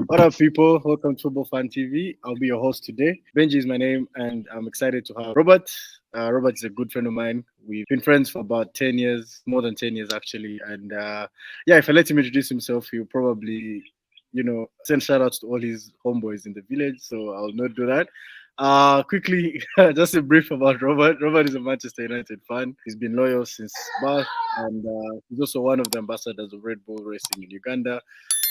What up, people? Welcome to Football Fan TV. I'll be your host today. Benji is my name, and I'm excited to have Robert. Robert is a good friend of mine. We've been friends for about 10 years, more than 10 years actually. And yeah, if I let him introduce himself, he'll probably, send shout outs to all his homeboys in the village. So I'll not do that. Quickly, just a brief about Robert. Robert is a Manchester United fan. He's been loyal since birth, and he's also one of the ambassadors of Red Bull Racing in Uganda.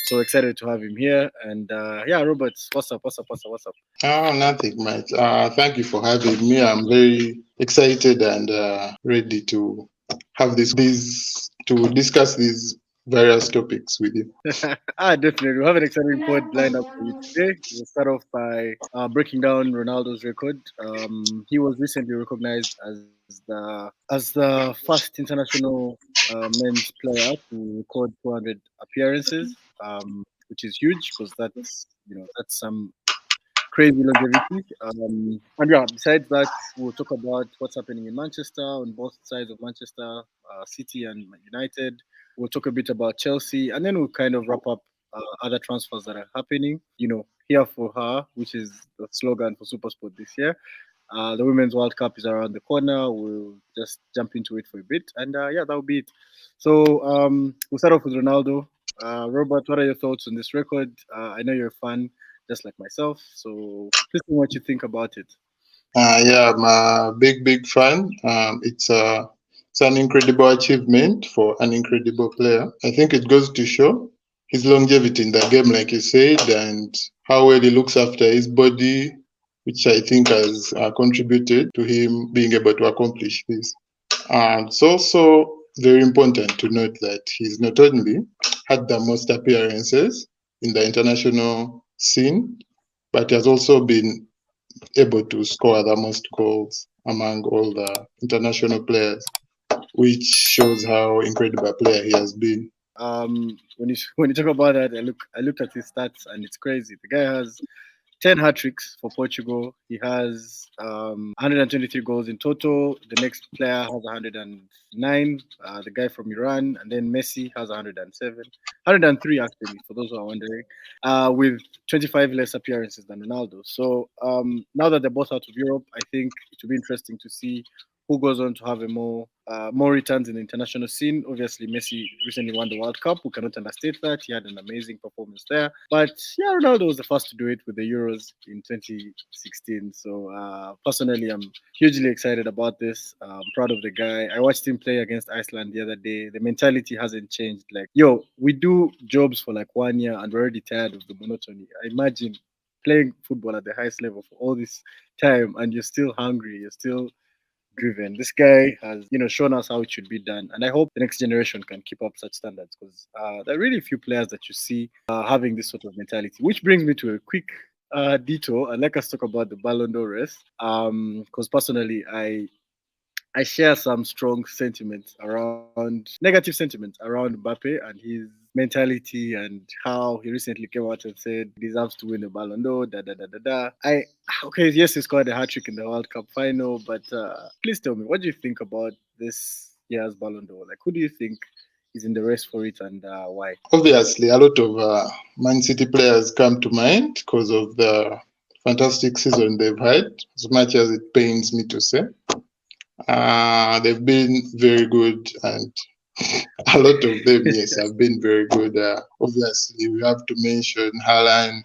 So excited to have him here. And yeah, Robert, what's up? What's up? Oh, nothing much. Thank you for having me. I'm very excited and ready to have this to discuss these various topics with you. Definitely. We have an exciting pod lined up for you today. We'll start off by breaking down Ronaldo's record. He was recently recognized as the first international men's player to record 200 appearances, which is huge because that's some crazy longevity. And yeah, besides that, we'll talk about what's happening in Manchester on both sides of Manchester, City and United. We'll talk a bit about Chelsea, and then we'll kind of wrap up other transfers that are happening. Here for her, which is the slogan for SuperSport this year. The Women's World Cup is around the corner. We'll just jump into it for a bit, and yeah, that'll be it. So we'll start off with Ronaldo. Robert, what are your thoughts on this record? I know you're a fan, just like myself. So please tell me what you think about it. Yeah, I'm a big fan. It's an incredible achievement for an incredible player. I think it goes to show his longevity in the game, like you said, and how well he looks after his body, which I think has contributed to him being able to accomplish this. It's also very important to note that he's not only had the most appearances in the international scene, but he has also been able to score the most goals among all the international players, which shows how incredible a player he has been. When you talk about that, I looked at his stats and it's crazy. The guy has 10 hat tricks for Portugal. He has 123 goals in total. The next player has 109. The guy from Iran, and then Messi has 107, 103 actually, for those who are wondering, with 25 less appearances than Ronaldo. So now that they're both out of Europe, I think it will be interesting to see who goes on to have a more returns in the international scene. Obviously, Messi recently won the World Cup. We cannot understate that. He had an amazing performance there. But yeah, Ronaldo was the first to do it with the Euros in 2016. So personally, I'm hugely excited about this. I'm proud of the guy. I watched him play against Iceland the other day. The mentality hasn't changed. Like, yo, we do jobs for like 1 year and we're already tired of the monotony. I imagine playing football at the highest level for all this time and you're still hungry. You're still driven. This guy has, shown us how it should be done, and I hope the next generation can keep up such standards because there are really few players that you see having this sort of mentality. Which brings me to a quick detour. I'd like us to talk about the Ballon d'Or race, because personally, I share some strong sentiments negative sentiments around Mbappe and his mentality and how he recently came out and said he deserves to win the Ballon d'Or. Da da da da da. Okay, yes, he scored a hat trick in the World Cup final, but please tell me, what do you think about this year's Ballon d'Or? Like, who do you think is in the race for it and why? Obviously, a lot of Man City players come to mind because of the fantastic season they've had, as much as it pains me to say. They've been very good, and a lot of them, yes, have been very good. Obviously, we have to mention Haaland,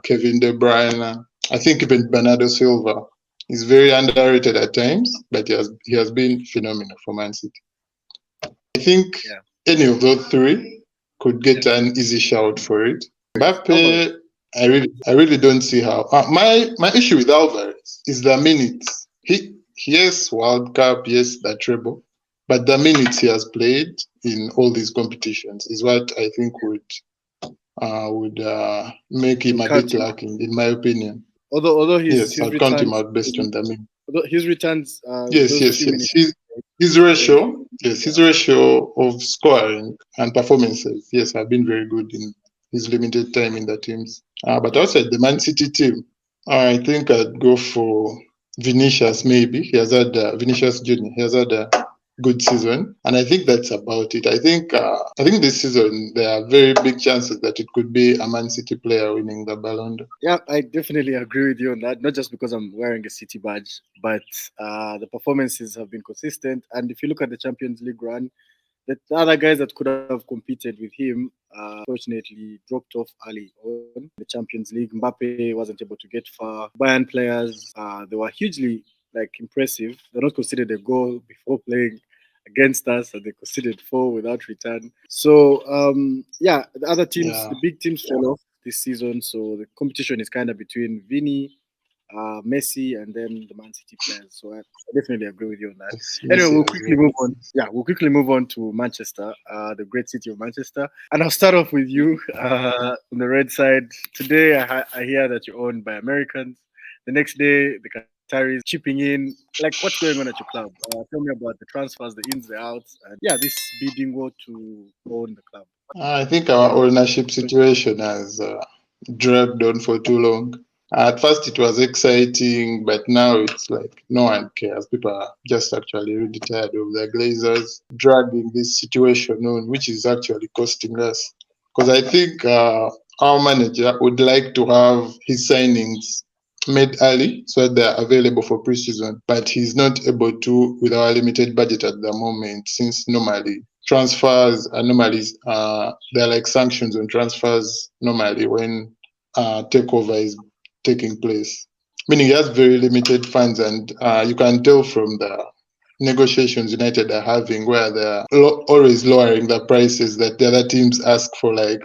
Kevin De Bruyne. I think even Bernardo Silva is very underrated at times, but he has been phenomenal for Man City. I think Yeah. any of those three could get an easy shout for it. Mbappe, I really don't see how. My issue with Alvarez is the minutes. Yes, World Cup, yes, the treble, but the minutes he has played in all these competitions is what I think would make him a bit lacking, in my opinion. Although Yes, his I'll count him returns, out based on the minutes. although his returns, Yes, those yes, few yes. minutes. His ratio of scoring and performances, yes, have been very good in his limited time in the teams. But outside the Man City team, I think I'd go for Vinicius. Maybe he has had Vinicius Junior. He has had good season, and I think that's about it. I think this season there are very big chances that it could be a Man City player winning the Ballon d'Or. Yeah, I definitely agree with you on that. Not just because I'm wearing a City badge, but the performances have been consistent. And if you look at the Champions League run, the other guys that could have competed with him, fortunately dropped off early on the Champions League. Mbappe wasn't able to get far. Bayern players, they were hugely impressive. They not conceded a goal before playing against us, and they conceded four without return. So yeah, the other teams, Yeah, the big teams, fell off this season. So the competition is kind of between Vini, Messi, and then the Man City players. So I definitely agree with you on that. it's Anyway, Messi we'll as quickly well. move on. Yeah, we'll quickly move on to Manchester, the great city of Manchester. And I'll start off with you on the red side. Today, I hear that you're owned by Americans. The next day, the Qataris chipping in. Like, what's going on at your club? Tell me about the transfers, the ins, the outs, and yeah, this bidding war to own the club. I think our ownership situation has dragged on for too long. At first, it was exciting, but now it's like no one cares. People are just actually really tired of the Glazers dragging this situation on, which is actually costing us. Because I think our manager would like to have his signings made early so that they're available for preseason, but he's not able to with our limited budget at the moment, since normally transfers are normally there are like sanctions on transfers normally when takeover is taking place. Meaning he has very limited funds, and you can tell from the negotiations United are having, where they're always lowering the prices that the other teams ask for. Like,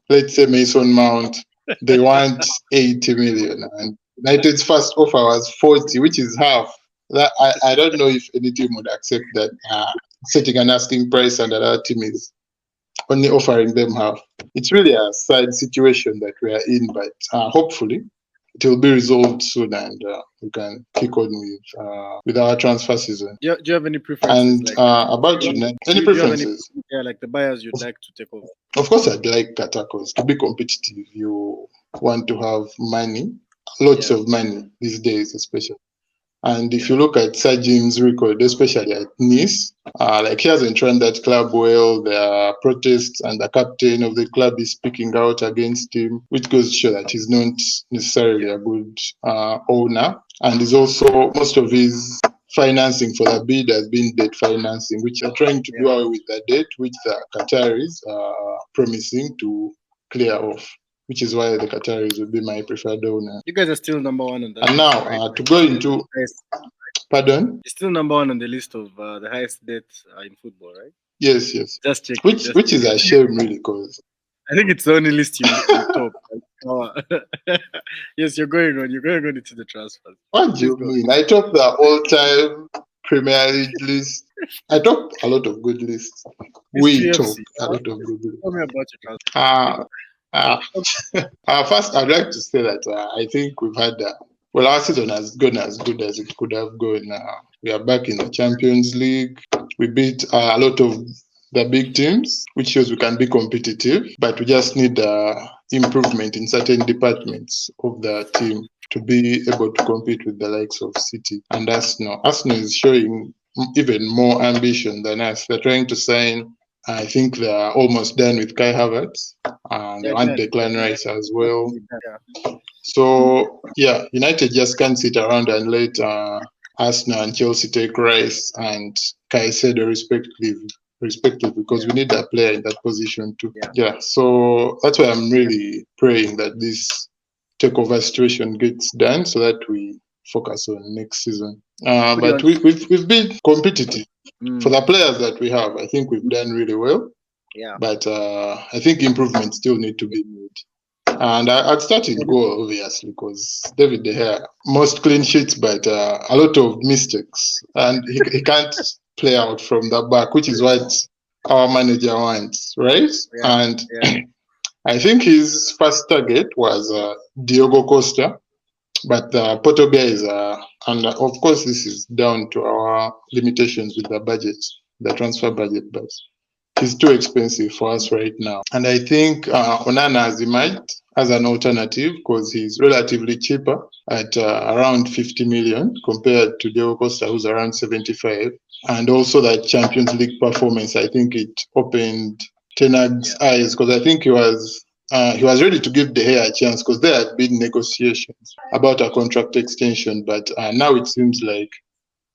let's say Mason Mount, they want 80 million, and United's first offer was 40, which is half. That I don't know if any team would accept that, setting an asking price and another team is only offering them half. It's really a sad situation that we are in, but hopefully it will be resolved soon, and we can kick on with our transfer season. Do you have any preferences? And about United, any Do you have any, preferences? yeah, like the buyers you'd Of, like to take over? of course, I'd like Katakos to be competitive. You want to have money, lots Yeah, of money these days, especially. And if yeah, you look at Sir Jim's record, especially at Nice, like he hasn't run that club well. There are protests, and the captain of the club is speaking out against him, which goes to show that he's not necessarily yeah, a good owner. And he's also, most of his financing for the bid has been debt financing, which are trying to do yeah. away with the debt, which the Qataris are promising to clear off, which is why the Qataris will be my preferred owner. You guys are still number one on that And list, now, right? to go into, Highest, pardon? you're still number one on the list of the highest debt in football, right? Yes, yes. Just checking, Which just which is checking. a shame, really, because I think it's the only list you top. Yes, you're going on into the transfers. what do Please you go. mean? I top the all-time Premier League list. I top a lot of good lists. We History top FC. a lot of good lists. Tell me about your transfer. Uh, uh, First, I'd like to say that I think we've had, well, our season has gone as good as it could have gone. We are back in the Champions League. We beat a lot of the big teams, which shows we can be competitive, but we just need improvement in certain departments of the team to be able to compete with the likes of City and Arsenal. Arsenal is showing even more ambition than us. They're trying to sign, I think they're almost done with Kai Havertz, and they They're want done. Declan Rice as well. They're done. Yeah. So yeah, United just can't sit around and let Arsenal and Chelsea take Rice and Caicedo respectively, because Yeah. we need a player in that position too. Yeah. Yeah, so that's why I'm really praying that this takeover situation gets done so that we focus on next season. Put you But on. we've been competitive for Mm, the players that we have. I think we've done really well, yeah. but I think improvements still need to be made. And I'd start in goal, obviously, because David De Gea, most clean sheets, but a lot of mistakes. And he can't play out from the back, which is what our manager wants, right? Yeah. And Yeah. I think his first target was Diogo Costa, but Porto guys, and of course, this is down to our limitations with the budget, the transfer budget, but he's too expensive for us right now. And I think Onana has emerged as an alternative because he's relatively cheaper at around 50 million compared to Diego Costa, who's around 75. And also that Champions League performance, I think it opened Ten Hag's eyes because I think he was ready to give De Gea a chance because there had been negotiations about a contract extension, but now it seems like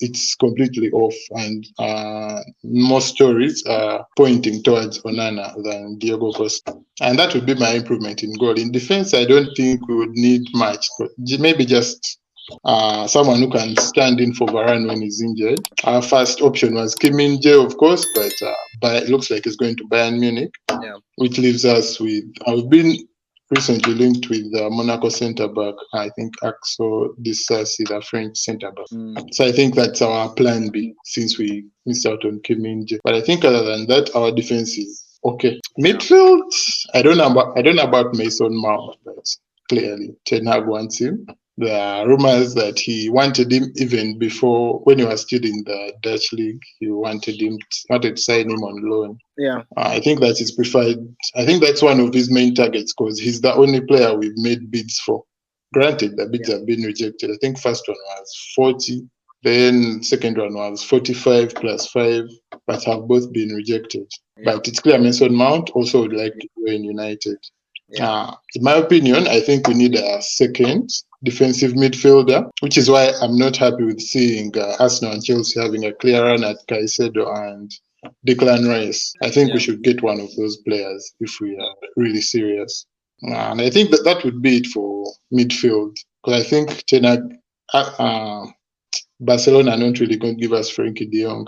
it's completely off, and more stories are pointing towards Onana than Diego Costa. And that would be my improvement in goal. In defense, I don't think we would need much, but maybe just someone who can stand in for Varane when he's injured. Our first option was Kim Min-jae, of course, but it looks like he's going to Bayern Munich, which leaves us with, I've been recently linked with Monaco centre back, I think Axel Disasi, the French centre back. So I think that's our plan B since we missed out on Kim Min-jae. But I think other than that, our defense is okay. Midfield, I don't know about Mason Mount, but clearly Ten Hag wants him. There are rumors that he wanted him even before, when he was still in the Dutch league. He wanted to sign him on loan. Yeah. I think that's his preferred. I think that's one of his main targets because he's the only player we've made bids for. Granted, the bids have been rejected. I think first one was 40, then second one was 45 plus 5, but have both been rejected. But it's clear Mason Mount also would like to join United. In my opinion, I think we need a second defensive midfielder, which is why I'm not happy with seeing Arsenal and Chelsea having a clear run at Caicedo and Declan Rice. I think we should get one of those players if we are really serious. And I think that would be it for midfield. Because I think Barcelona are not really going to give us Frankie de Jong,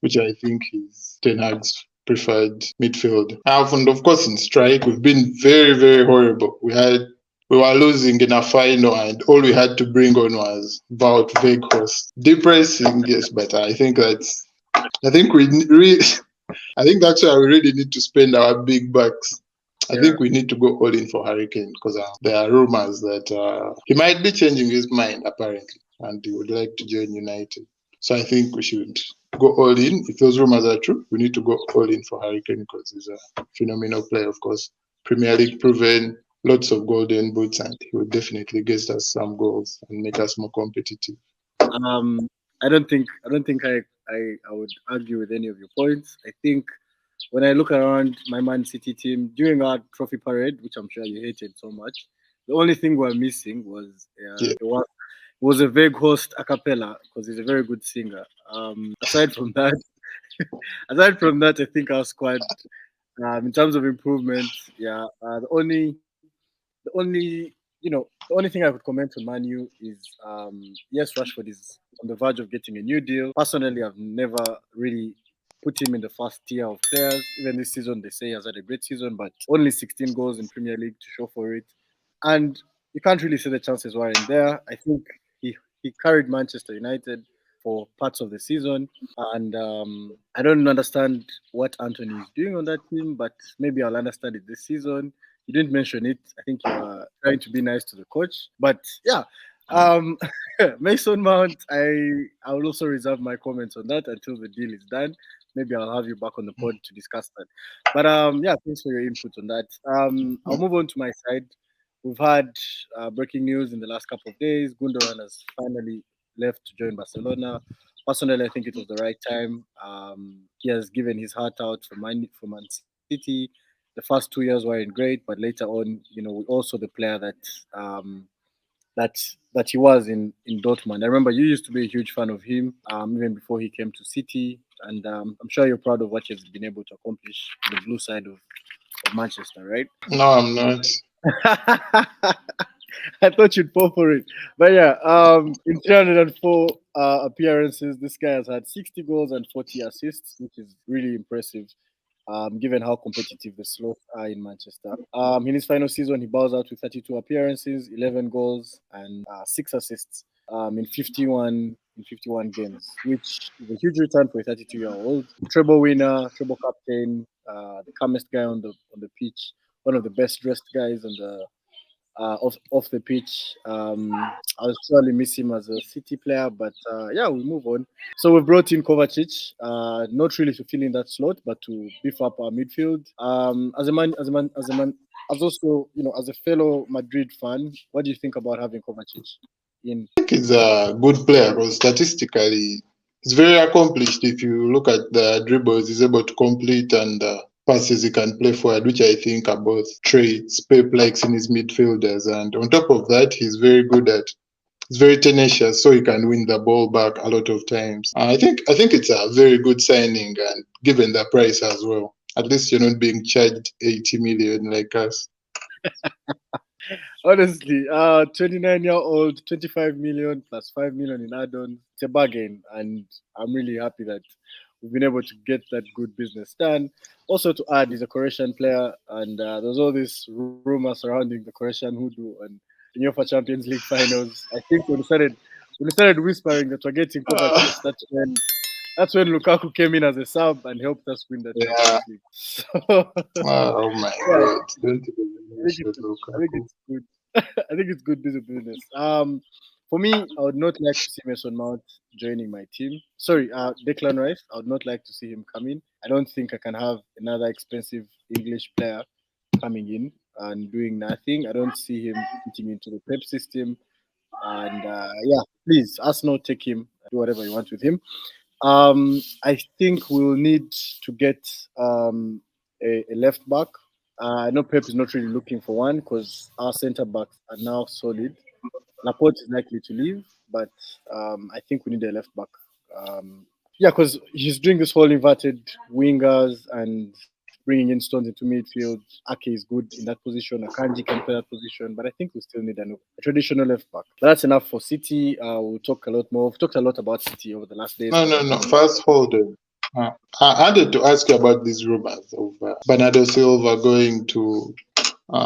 which I think is Ten Hag's preferred midfield. And of course, in strike, we've been very, very horrible. We were losing in a final, and all we had to bring on was Wout Weghorst. Depressing, yes, but I think that's where we really need to spend our big bucks. I think we need to go all in for Harry Kane because there are rumors that he might be changing his mind apparently, and he would like to join United. So I think we should go all in. If those rumors are true, we need to go all in for Harry Kane because he's a phenomenal player, of course. Premier League proven, lots of golden boots, and he would definitely get us some goals and make us more competitive. I don't think I would argue with any of your points. I think when I look around my Man City team during our trophy parade, which I'm sure you hated so much, the only thing we're missing was a Weghorst a cappella because he's a very good singer. Aside from that, I think our squad, in terms of improvement, the only thing I could comment on Man U is yes, Rashford is on the verge of getting a new deal. Personally, I've never really put him in the first tier of players. Even this season, they say he has had a great season, but only 16 goals in Premier League to show for it. And you can't really say the chances weren't there. I think he carried Manchester United for parts of the season. And I don't understand what Anthony is doing on that team, but maybe I'll understand it this season. You didn't mention it. I think you were trying to be nice to the coach. But yeah, Mason Mount, I will also reserve my comments on that until the deal is done. Maybe I'll have you back on the pod to discuss that. But thanks for your input on that. I'll move on to my side. We've had breaking news in the last couple of days. Gundogan has finally left to join Barcelona. Personally, I think it was the right time. He has given his heart out for Man City. The first 2 years weren't great, but later on, we also the player that he was in Dortmund. I remember you used to be a huge fan of him even before he came to City, and I'm sure you're proud of what he's been able to accomplish on the blue side of Manchester, right? No, I'm not. I thought you'd fall for it. But yeah, in 304 appearances, this guy has had 60 goals and 40 assists, which is really impressive, given how competitive the Slots are in Manchester. In his final season, he bows out with 32 appearances, 11 goals, and 6 assists in 51 games, which is a huge return for a 32-year-old. Treble winner, treble captain, the calmest guy on the pitch, one of the best dressed guys on the off the pitch. I'll surely miss him as a City player, but we move on. So we brought in Kovacic, not really to fill in that slot, but to beef up our midfield. As a as also, as a fellow Madrid fan, what do you think about having Kovacic in? I think he's a good player because statistically, he's very accomplished. If you look at the dribbles, he's able to complete and passes he can play forward, which I think are both traits Pep likes in his midfielders. And on top of that, he's very tenacious, so he can win the ball back a lot of times. I think it's a very good signing, and given the price as well. At least you're not being charged 80 million like us. Honestly, 29-year-old, 25 million plus 5 million in add-ons. It's a bargain, and I'm really happy that we've been able to get that good business done. Also, to add, he's a Croatian player, and there's all this rumor surrounding the Croatian hoodoo and the UEFA Champions League finals. I think when we started whispering that we're getting Uh, Kovacic, that's when Lukaku came in as a sub and helped us win the yeah. Champions League. So Oh my yeah, God. Don't even I think mention it's I think Lukaku. it's good. I think it's good business. For me, I would not like to see Mason Mount joining my team. Sorry, Declan Rice. I would not like to see him come in. I don't think I can have another expensive English player coming in and doing nothing. I don't see him fitting into the Pep system. And yeah, please, Arsenal, take him. Do whatever you want with him. I think we'll need to get a left back. I know Pep is not really looking for one because our centre backs are now solid. Laporte is likely to leave, but I think we need a left back. Yeah, because he's doing this whole inverted wingers and bringing in stones into midfield. Ake is good in that position. Akanji can play that position, but I think we still need a traditional left back. But that's enough for City. We'll talk a lot more. We've talked a lot about City over the last days No, because no, I've no. been. First, hold on. I wanted to ask you about these rumors of Bernardo Silva going to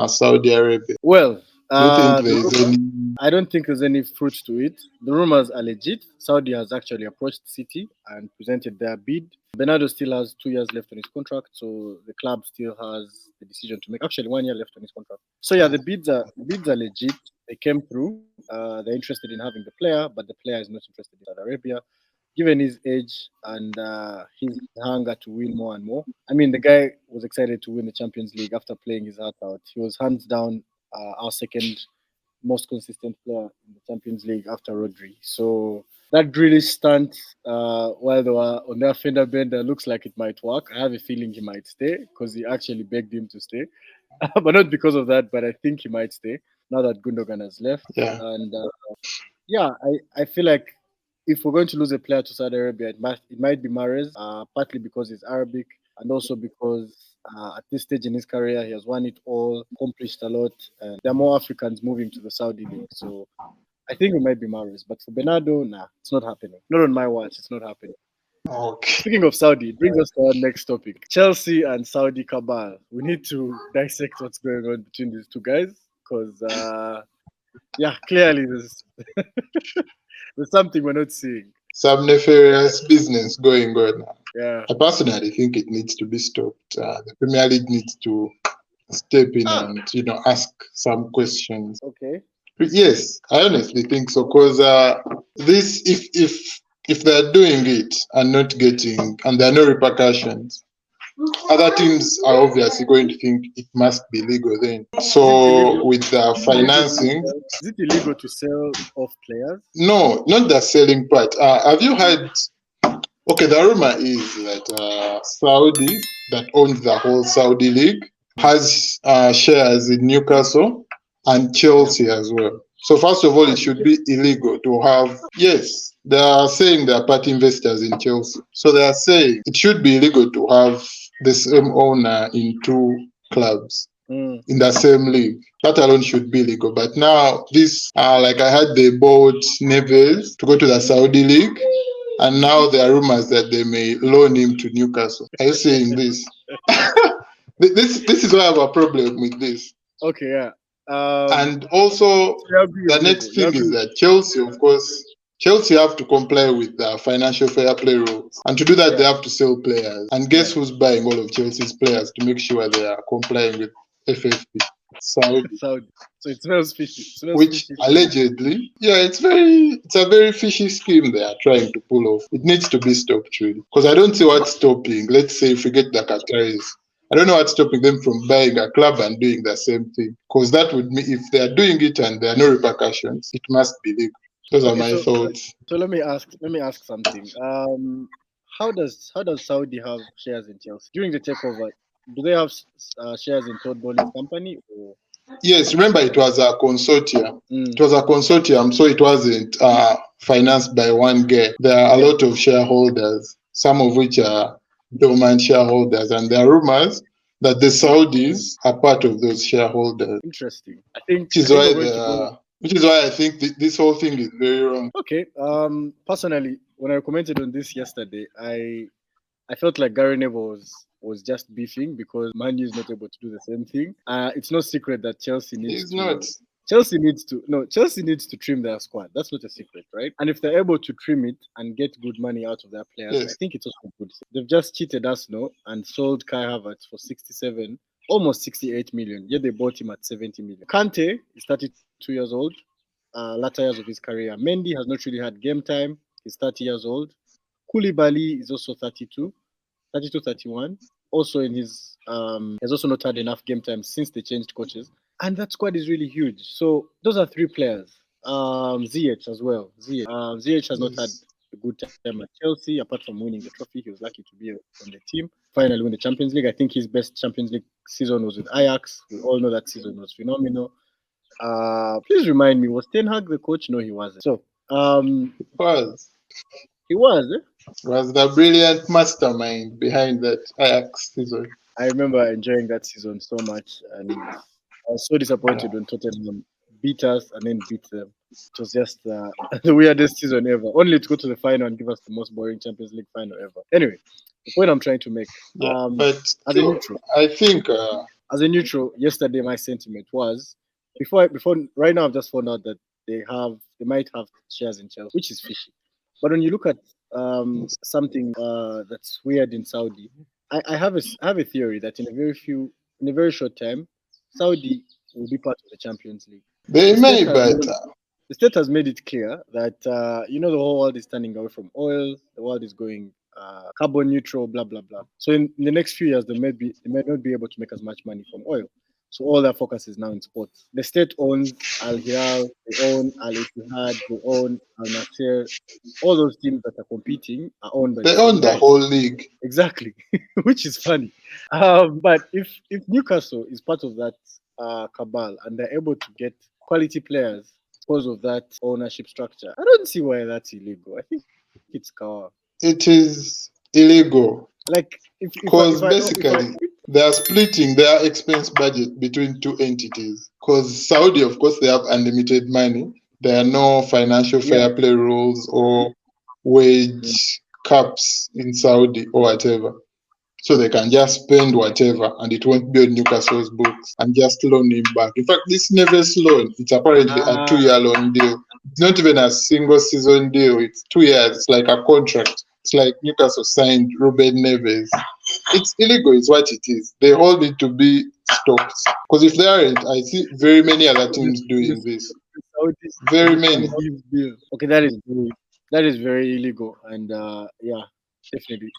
Saudi Arabia. Well, Do you think the there is rumors, any? I don't think there's any fruit to it. The rumors are legit. Saudi has actually approached City and presented their bid. Bernardo still has 2 years left on his contract, so the club still has the decision to make. Actually, 1 year left on his contract. So yeah, the bids are legit. They came through. They're interested in having the player, but the player is not interested in Saudi Arabia, given his age and his hunger to win more and more. I mean, the guy was excited to win the Champions League after playing his heart out. He was hands down our second most consistent player in the Champions League after Rodri. So that really stunt, while they were on their fender bender, looks like it might work. I have a feeling he might stay because he actually begged him to stay, but not because of that. But I think he might stay now that Gundogan has left. Yeah. And yeah, I feel like if we're going to lose a player to Saudi Arabia, it might be Mahrez, partly because he's Arabic, and also because at this stage in his career, he has won it all, accomplished a lot, and there are more Africans moving to the Saudi league. So I think it might be Mahrez, but for Bernardo, nah, it's not happening. Not on my watch. It's not happening. Okay. Speaking of Saudi, it brings us to our next topic: Chelsea and Saudi cabal. We need to dissect what's going on between these two guys because, yeah, clearly there's something we're not seeing. Some nefarious business going on. Yeah. I personally think it needs to be stopped. The Premier League needs to step in Ah, and ask some questions. okay. Yes, I honestly think so. Because this, if they're doing it and not getting, and there are no repercussions, other teams are obviously going to think it must be legal then. Is it So illegal? with the Is it illegal to financing, sell? Is it illegal to sell off players? no, not the selling part. Have you heard? Okay, the rumor is that Saudi, that owns the whole Saudi league, has shares in Newcastle and Yeah. Chelsea as well. So first of all, it should be illegal to have. Yes, they are saying they are part investors in Chelsea. So they are saying it should be illegal to have the same owner in two clubs Mm. in the same league. That alone should be legal. But now this, like I heard, they bought Neves to go to the Saudi league, and now there are rumors that they may loan him to Newcastle. Are you saying this? This is why I have a problem with this. Okay, yeah. And also, So you agree the it's legal. next You thing agree is with that Chelsea, of course, Chelsea have to comply with the financial fair play rules. And to do that, they yeah, have to sell players. And yeah. guess who's buying all of Chelsea's players to make sure they are complying with FFP? Saudi. Saudi. So it smells fishy. It smells Which fishy from there. allegedly, yeah, it's a very fishy scheme they are trying to pull off. It needs to be stopped, really. Because I don't see what's stopping. Let's say if we get the Qataris. I don't know what's stopping them from buying a club and doing the same thing. Because that would mean if they are doing it and there are no repercussions, it must be legal. Those are Okay, my thoughts. so let me ask something. How does Saudi have shares in Chelsea during the takeover? Do they have shares in Todd Bowley's company or? Yes, remember it was a consortium. Mm, It was a consortium, so it wasn't financed by one guy. There are a yeah, lot of shareholders, some of which are dormant shareholders, and there are rumors that the Saudis are part of those shareholders. interesting. I think Which I is think why we're going to go. I think this whole thing is very wrong. Okay. Personally, when I commented on this yesterday, I felt like Gary Neville was just beefing because Man U is not able to do the same thing. It's no secret that It's not. Chelsea needs to trim their squad. That's not a secret, right? And if they're able to trim it and get good money out of their players, I Yes. think it's also good. They've just cheated us, no, and sold Kai Havertz for 67, almost 68 million. Yet they bought him at 70 million. Kante is 32 years old, latter years of his career. Mendy has not really had game time. He's 30 years old. Koulibaly is also 32, 32, 31. Also in his has also not had enough game time since they changed coaches. And that squad is really huge. So those are three players. ZH as well. ZH has not had Yes. a good time at Chelsea. Apart from winning the trophy, he was lucky to be on the team. Finally win the Champions League. I think his best Champions League season was with Ajax. We all know that season was phenomenal. Please remind me, was Ten Hag the coach? No, he wasn't. So It was. he was. Was the brilliant mastermind behind that Ajax season. I remember enjoying that season so much, and I was so Yeah. disappointed when Tottenham beat us and then beat them. It was just the weirdest season ever. Only to go to the final and give us the most boring Champions League final ever. Anyway, the point I'm trying to make, Yeah. But as a still, neutral, I think yesterday my sentiment was before right now I've just found out that they might have shares in Chelsea, which is fishy. But when you look at something that's weird in Saudi, I have a theory that in a very short time, Saudi will be part of the Champions League. they The state may, has but made, the state has made it clear that the whole world is turning away from oil. The world is going carbon neutral, blah blah blah. So in the next few years, they might not be able to make as much money from oil. So all their focus is now in sports. The state owns Al Hilal, they own Al Ittihad, they own Al Nasser. All those teams that are competing are owned by they the same own the guys. whole league. Exactly, which is funny. But if Newcastle is part of that cabal and they're able to get quality players because of that ownership structure, I don't see why that's illegal. I think it's cow. It is illegal Like because if I basically they are splitting their expense budget between two entities. Because Saudi, of course, they have unlimited money. There are no financial yeah. fair play rules or Mm. wage caps in Saudi or whatever. So they can just spend whatever and it won't be on Newcastle's books and just loan him back. In fact, this Neves loan, it's apparently a Ah, 2 year loan deal. It's not even a single season deal, it's 2 years, it's like a contract. It's like Newcastle signed Ruben Neves. It's illegal, it's what it is. They all need to be stopped. Because if they aren't, I see very many other teams doing this this. Very Saudi many. deal. Okay, that is very illegal, and yeah, definitely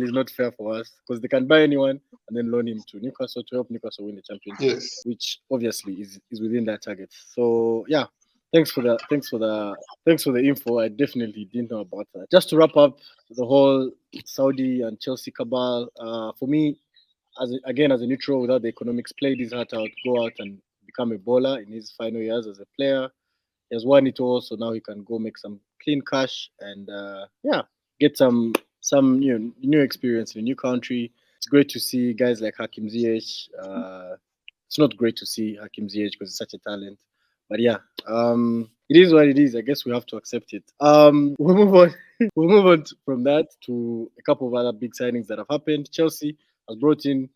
is not fair for us because they can buy anyone and then loan him to Newcastle to help Newcastle win the championship, Yes. which obviously is within their target. So yeah, thanks for the info. I definitely didn't know about that. Just to wrap up the whole Saudi and Chelsea cabal, for me, as a neutral without the economics, played his heart out, go out and become a baller in his final years as a player. He has won it all, so now he can go make some clean cash and yeah, get some new experience in a new country. It's great to see guys like Hakim Ziyech. It's not great to see Hakim Ziyech because he's such a talent, but yeah, it is what it is. I guess we have to accept it. We'll move on. We'll move on from that to a couple of other big signings that have happened. Chelsea has brought in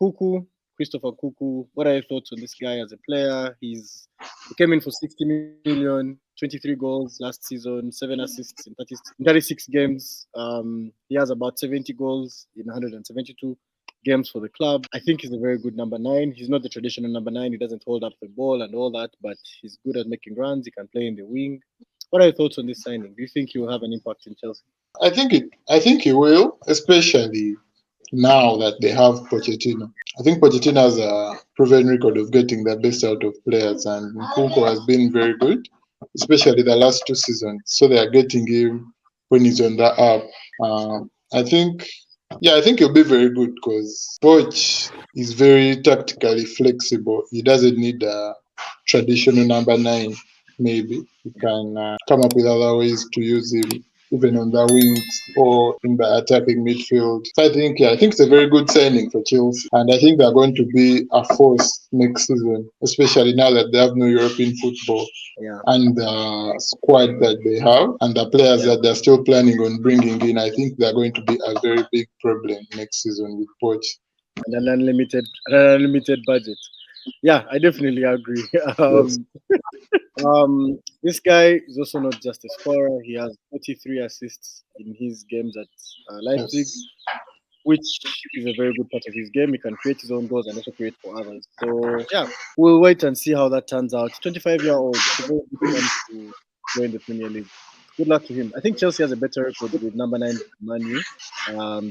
Kuku, Christopher Kuku. What are your thoughts on this guy as a player? He came in for 60 million, 23 goals last season, 7 assists in 36 games. He has about 70 goals in 172 games for the club. I think he's a very good number nine. He's not the traditional number nine. He doesn't hold up the ball and all that, but he's good at making runs. He can play in the wing. What are your thoughts on this signing? Do you think he will have an impact in Chelsea? I think he will, especially now that they have Pochettino. I think Pochettino has a proven record of getting the best out of players, and Nkunku has been very good, especially the last 2 seasons. So they are getting him when he's on the up. I think, yeah, I think he'll be very good because Poch is very tactically flexible. He doesn't need a traditional number 9. Maybe he can come up with other ways to use him, even on the wings or in the attacking midfield. So I think it's a very good signing for Chelsea, and I think they're going to be a force next season, especially now that they have no European football. Yeah, And the squad that they have and the players yeah, that they're still planning on bringing in, I think they're going to be a very big problem next season with Poch. and an unlimited budget. Yeah, I definitely agree. Yes. This guy is also not just a scorer. He has 43 assists in his games at Leipzig, Yes. which is a very good part of his game. He can create his own goals and also create for others. So yeah, we'll wait and see how that turns out. 25-year-old, it's a very good time to join the Premier League. Good luck to him. I think Chelsea has a better record with number 9 Man U.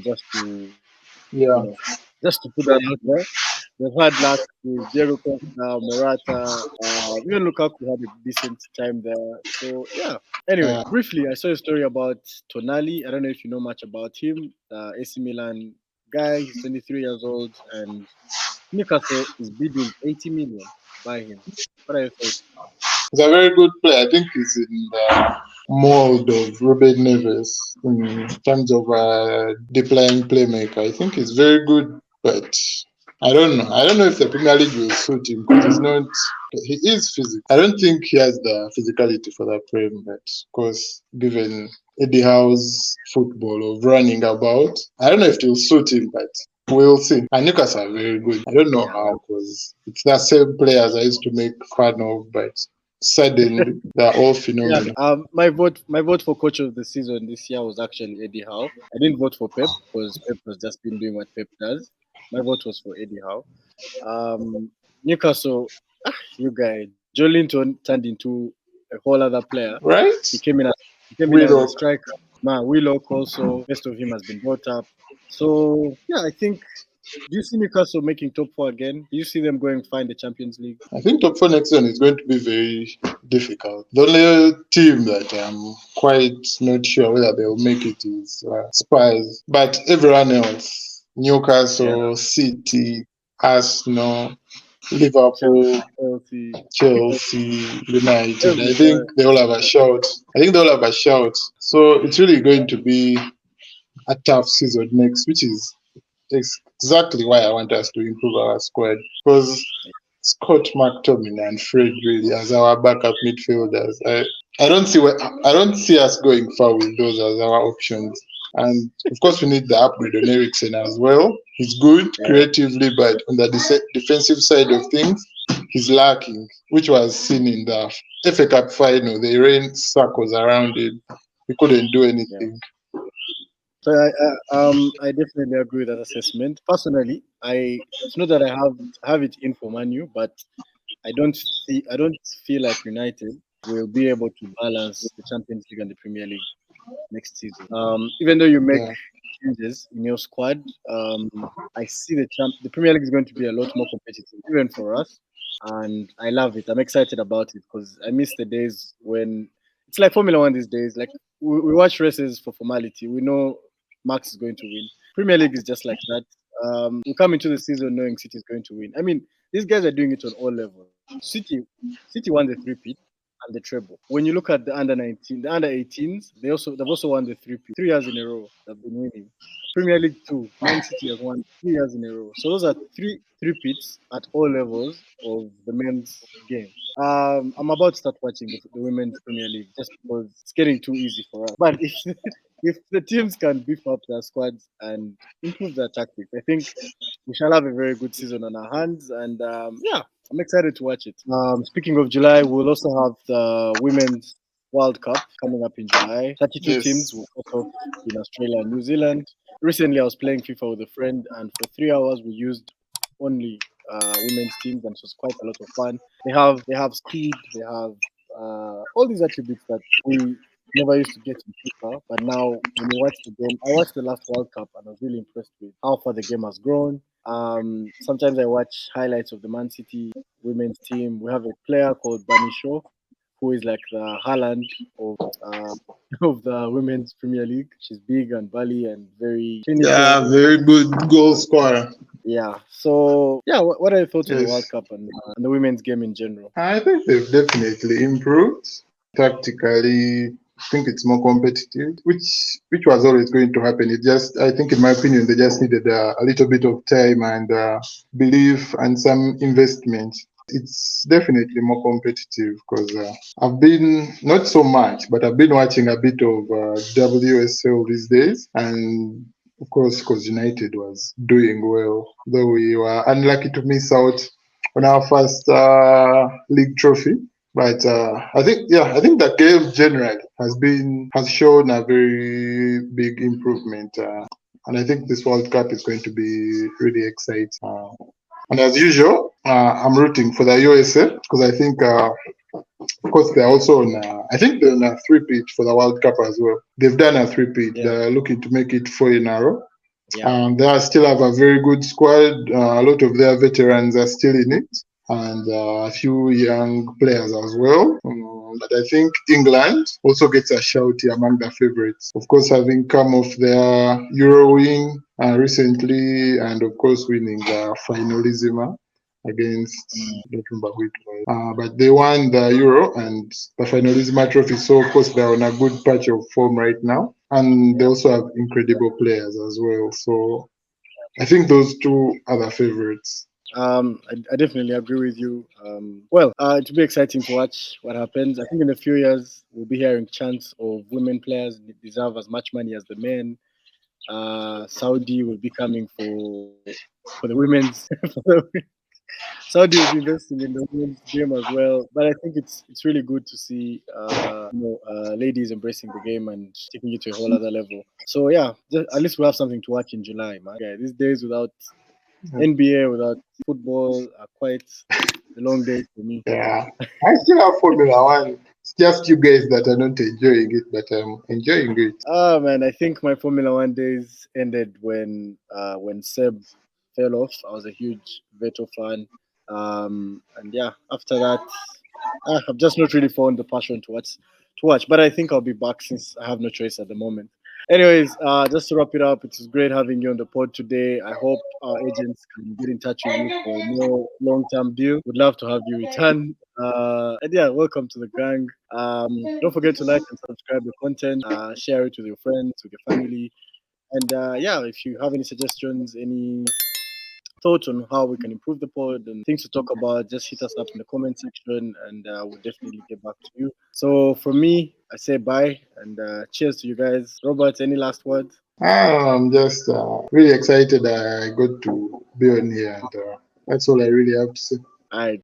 Just to Yeah. just to put that out there. They've had luck with Diego Costa, Morata, even Lukaku had a decent time there. So yeah. Anyway, Yeah. briefly, I saw a story about Tonali. I don't know if you know much about him. The AC Milan guy. He's 23 years old, and Newcastle is bidding 80 million to buy him. What are your thoughts? He's a very good player. I think he's in the mold of Ruben Neves in terms of deploying playmaker. I think he's very good, but I don't know. I don't know if the Premier League will suit him because he's not. He is physical. I don't think he has the physicality for that Prem, but of course, given Eddie Howe's football of running about, I don't know if it will suit him, but we'll see. And Newcastle are very good. I don't know Yeah. how because it's the same players I used to make fun of, but suddenly they're all Yeah. phenomenal. My vote for coach of the season this year was actually Eddie Howe. I didn't vote for Pep because Pep has just been doing what Pep does. My vote was for Eddie Howe. Newcastle, you guy, Joe Linton turned into a whole other player. He Right? came in as he came in as a Willock. striker. Man, Willock also, best of him has been brought up. So yeah, I think. Do you see Newcastle making top four again? Do you see them going find the Champions League? I think top four next one is going to be very difficult. The only team that I'm quite not sure whether they'll make it is Spurs. But everyone else, Yeah, Newcastle, City, Arsenal, Chelsea, Liverpool, Chelsea, Chelsea, United, I think everywhere. they all have a shout. I think they all have a shout. So it's really going to be a tough season next, which is exactly why I want us to improve our squad. Because Scott McTominay and Fred really as our backup midfielders. I don't see us going far with those as our options. And of course, we need the upgrade on Ericsson as well. He's good Yeah, creatively, but on the defensive side of things, he's lacking, which was seen in the FA Cup final. They ran circles around him. He couldn't do yeah. anything. So I definitely agree with that assessment. Personally, it's not that I have it in for Manu, but I don't feel like United will be able to balance the Champions League and the Premier League next season. Even though you make Yeah. changes in your squad, I see the Premier League is going to be a lot more competitive, even for us, and I love it. I'm excited about it because I miss the days when it's like Formula One these days. Like we watch races for formality. We know Max is going to win. Premier League is just like that. We come into the season knowing City is going to win. I mean, these guys are doing it on all levels. City won the three-peat and the treble. When you look at the under 19, the under 18s, they've also won the three-peat 3 years in a row. They've been winning. Premier League too. Man City has won 3 years in a row. So those are three-peats at all levels of the men's game. I'm about to start watching the women's Premier League just because it's getting too easy for us. But if if the teams can beef up their squads and improve their tactics, I think we shall have a very good season on our hands. And yeah, I'm excited to watch it. Speaking of July, we'll also have the Women's World Cup coming up in July. 32 teams will Yes. cut off in Australia and New Zealand. Recently, I was playing FIFA with a friend, and for 3 hours, we used only women's teams, and it was quite a lot of fun. They have speed, they have all these attributes that never used to get in FIFA, but now when you watch the game, I watched the last World Cup and I was really impressed with how far the game has grown. Sometimes I watch highlights of the Man City women's team. We have a player called Bunny Shaw, who is like the Haaland of uh, of the women's Premier League. She's big and burly and very clinical. Yeah, very good goal scorer. Yeah. So yeah, what are your thoughts on the World Yes. Cup and the women's game in general? I think they've definitely improved tactically. I think it's more competitive, which was always going to happen. It just, I think, in my opinion, they just needed a little bit of time and belief and some investment. It's definitely more competitive because I've been not so much, but I've been watching a bit of WSL these days, and of course, because United was doing well, though we were unlucky to miss out on our first league trophy. But I think the game generally has shown a very big improvement, and I think this World Cup is going to be really exciting. And as usual, I'm rooting for the USA because I think, of course, they're also on. I think they're on a three-peat for the World Cup as well. They've done a three-peat. Yeah. They're looking to make it four in a row. Yeah. They still have a very good squad. A lot of their veterans are still in it, and a few young players as well. But I think England also gets a shout here among the favourites. Of course, having come off their Euro win recently, and of course winning the finalissima against, I don't remember who it was. But they won the Euro and the finalissima trophy. So of course they're on a good patch of form right now, and they also have incredible players as well. So I think those two are the favourites. I definitely agree with you. Well, it'll be exciting to watch what happens. I think in a few years we'll be hearing chants of women players deserve as much money as the men. Saudi will be coming for the women's. Saudi will be investing in the women's game as well. But I think it's really good to see ladies embracing the game and taking it to a whole other level. So yeah, at least we have something to watch in July, man. Yeah, these days without NBA, without football, are quite a long day for me. Yeah, I still have Formula One. It's just you guys that are not enjoying it, but I'm enjoying it. Ah man, I think my Formula One days ended when Seb fell off. I was a huge Vettel fan, and yeah, after that, I've just not really found the passion to watch. But I think I'll be back since I have no choice at the moment. Anyways, just to wrap it up, it was great having you on the pod today. I hope our agents can get in touch with you for a more long-term deal. Would love to have you return. And yeah, welcome to the gang. Don't forget to like and subscribe the content. Share it with your friends, with your family. And yeah, if you have any suggestions, any thoughts on how we can improve the pod and things to talk about, just hit us up in the comment section and we'll definitely get back to you. So for me, I say bye and cheers to you guys. Robert, any last words? I'm just really excited I got to be on here, and that's all I really have to say. All right.